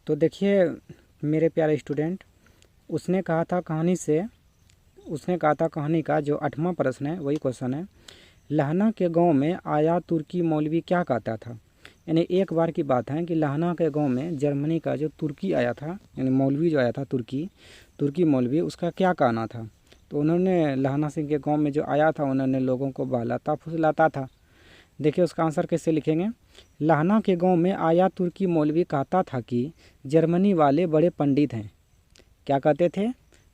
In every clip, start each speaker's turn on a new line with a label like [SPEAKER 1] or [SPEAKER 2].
[SPEAKER 1] तो देखिए मेरे प्यारे स्टूडेंट, उसने कहा था कहानी का जो 8वां प्रश्न है वही क्वेश्चन है। लहना के गांव में आया तुर्की मौलवी क्या कहता था। यानी एक बार की बात है कि लहना के गांव में जर्मनी का जो तुर्की आया था, यानी मौलवी जो आया था तुर्की मौलवी, उसका क्या कहना था। तो उन्होंने लहना सिंह के गांव में जो आया था उन्होंने लोगों को बहलाता फुसलाता था। देखिए उसका आंसर कैसे लिखेंगे। लहना के गांव में आया तुर्की मौलवी कहता था कि जर्मनी वाले बड़े पंडित हैं। क्या कहते थे?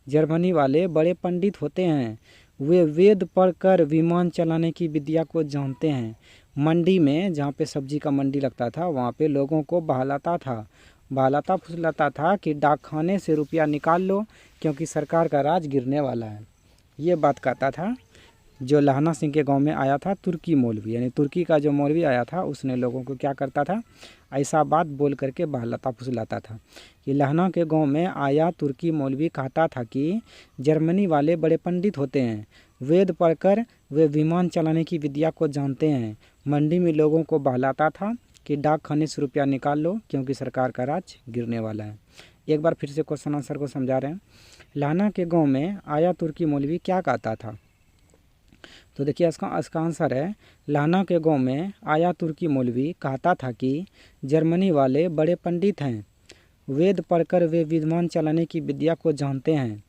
[SPEAKER 1] जर्मनी वाले बड़े पंडित होते हैं, वे वेद पढ़कर विमान चलाने की विद्या को जानते हैं। मंडी में, जहाँ पे सब्जी का मंडी लगता था, वहाँ पे लोगों को बहलाता फुसलाता था कि डाकखाने से रुपया निकाल लो क्योंकि सरकार का राज गिरने वाला है। ये बात कहता था जो लहना सिंह के गांव में आया था तुर्की मौलवी, यानी तुर्की का जो मौलवी आया था उसने लोगों को क्या करता था, ऐसा बात बोल करके बहलाता फुसलाता था कि लहना के गांव में आया तुर्की मौलवी कहता था कि जर्मनी वाले बड़े पंडित होते हैं, वेद पढ़कर वे विमान चलाने की विद्या को जानते हैं। मंडी में लोगों को बहलाता था कि डाक खाने से रुपया निकाल लो क्योंकि सरकार का राज गिरने वाला है। एक बार फिर से क्वेश्चन आंसर को समझा रहे हैं। लहना के गाँव में आया तुर्की मौलवी क्या कहता था। तो देखिए इसका आंसर है, लहना के गांव में आया तुर्की मौलवी कहता था कि जर्मनी वाले बड़े पंडित हैं, वेद पढ़कर वे विमान चलाने की विद्या को जानते हैं।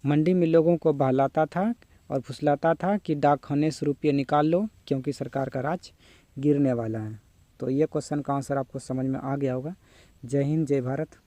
[SPEAKER 1] मंडी में लोगों को बहलाता था और फुसलाता था कि डाक खाने से रुपये निकाल लो क्योंकि सरकार का राज गिरने वाला है। तो ये क्वेश्चन का आंसर आपको समझ में आ गया होगा। जय हिंद, जय भारत।